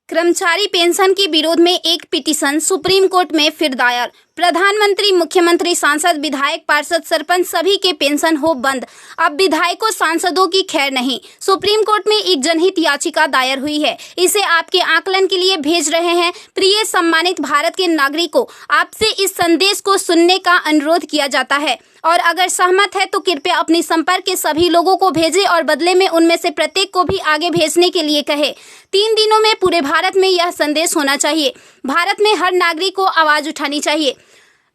कर्मचारी पेंशन के विरोध में एक पिटीशन सुप्रीम कोर्ट में फिर दायर। प्रधानमंत्री, मुख्यमंत्री, सांसद, विधायक, पार्षद, सरपंच सभी के पेंशन हो बंद। अब विधायकों, सांसदों की खैर नहीं। सुप्रीम कोर्ट में एक जनहित याचिका दायर हुई है। इसे आपके आकलन के लिए भेज रहे हैं। प्रिय सम्मानित भारत के नागरिकों, आपसे इस संदेश को सुनने का अनुरोध किया जाता है और अगर सहमत है तो कृपया अपनी संपर्क के सभी लोगों को भेजें और बदले में उनमें से प्रत्येक को भी आगे भेजने के लिए कहे। 3 दिनों में पूरे भारत में यह संदेश होना चाहिए। भारत में हर नागरिक को आवाज उठानी चाहिए।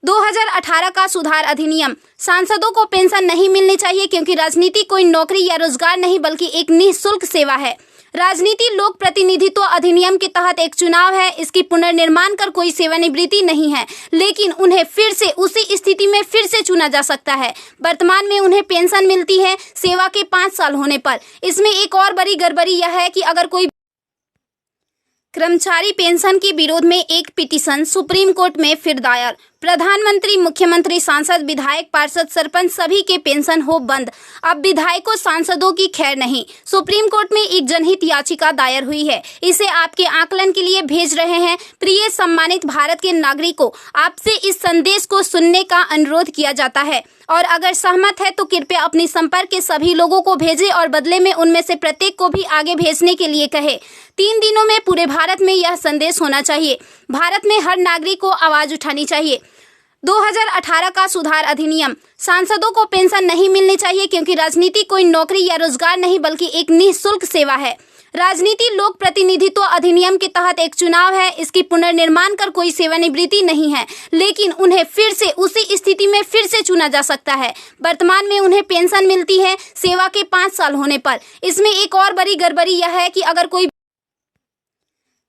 2018 का सुधार अधिनियम। सांसदों को पेंशन नहीं मिलनी चाहिए क्योंकि राजनीति कोई नौकरी या रोजगार नहीं बल्कि एक निःशुल्क सेवा है। राजनीति लोक प्रतिनिधित्व अधिनियम के तहत एक चुनाव है। इसकी पुनर्निर्माण कर कोई सेवानिवृत्ति नहीं है, लेकिन उन्हें फिर से उसी स्थिति में फिर से चुना जा सकता है। वर्तमान में उन्हें पेंशन मिलती है सेवा के 5 साल होने पर। इसमें एक और बड़ी गड़बड़ी यह है कि अगर कोई कर्मचारी पेंशन के विरोध में एक पिटीशन सुप्रीम कोर्ट में फिर दायर। प्रधानमंत्री, मुख्यमंत्री, सांसद, विधायक, पार्षद, सरपंच सभी के पेंशन हो बंद। अब विधायकों, सांसदों की खैर नहीं। सुप्रीम कोर्ट में एक जनहित याचिका दायर हुई है। इसे आपके आकलन के लिए भेज रहे हैं। प्रिय सम्मानित भारत के नागरिकों, आपसे इस संदेश को सुनने का अनुरोध किया जाता है और अगर सहमत है तो कृपया अपनी संपर्क के सभी लोगों को भेजें और बदले में उनमें से प्रत्येक को भी आगे भेजने के लिए कहे। 3 दिनों में पूरे भारत में यह संदेश होना चाहिए। भारत में हर नागरिक को आवाज उठानी चाहिए। 2018 का सुधार अधिनियम। सांसदों को पेंशन नहीं मिलनी चाहिए क्योंकि राजनीति कोई नौकरी या रोजगार नहीं बल्कि एक निःशुल्क सेवा है। राजनीति लोक प्रतिनिधित्व अधिनियम के तहत एक चुनाव है। इसकी पुनर्निर्माण कर कोई सेवानिवृत्ति नहीं है, लेकिन उन्हें फिर से उसी स्थिति में फिर से चुना जा सकता है। वर्तमान में उन्हें पेंशन मिलती है सेवा के 5 साल होने पर। इसमें एक और बड़ी गड़बड़ी यह है कि अगर कोई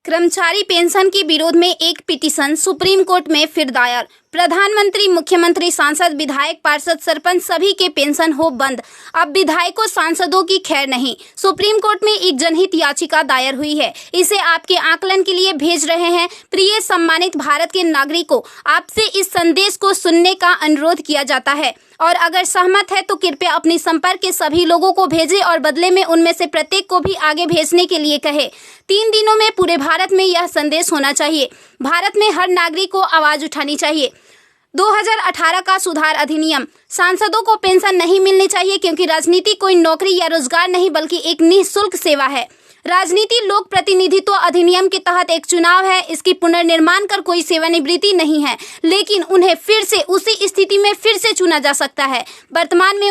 कर्मचारी पेंशन के विरोध में एक पिटीशन सुप्रीम कोर्ट में फिर दायर। प्रधानमंत्री, मुख्यमंत्री, सांसद, विधायक, पार्षद, सरपंच सभी के पेंशन हो बंद। अब विधायकों, सांसदों की खैर नहीं। सुप्रीम कोर्ट में एक जनहित याचिका दायर हुई है। इसे आपके आकलन के लिए भेज रहे हैं। प्रिय सम्मानित भारत के नागरिकों, आपसे इस संदेश को सुनने का अनुरोध किया जाता है और अगर सहमत है तो कृपया अपनी संपर्क के सभी लोगों को भेजें और बदले में उनमें से प्रत्येक को भी आगे भेजने के लिए कहे। 3 दिनों में पूरे भारत में यह संदेश होना चाहिए। भारत में हर नागरिक को आवाज उठानी चाहिए। 2018 का सुधार अधिनियम। सांसदों को पेंशन नहीं मिलनी चाहिए क्योंकि राजनीति कोई नौकरी या रोजगार नहीं बल्कि एक निःशुल्क सेवा है। राजनीति लोक प्रतिनिधित्व अधिनियम के तहत एक चुनाव है। इसकी पुनर्निर्माण कर कोई सेवानिवृत्ति नहीं है, लेकिन उन्हें फिर से उसी स्थिति में फिर से चुना जा सकता है। वर्तमान में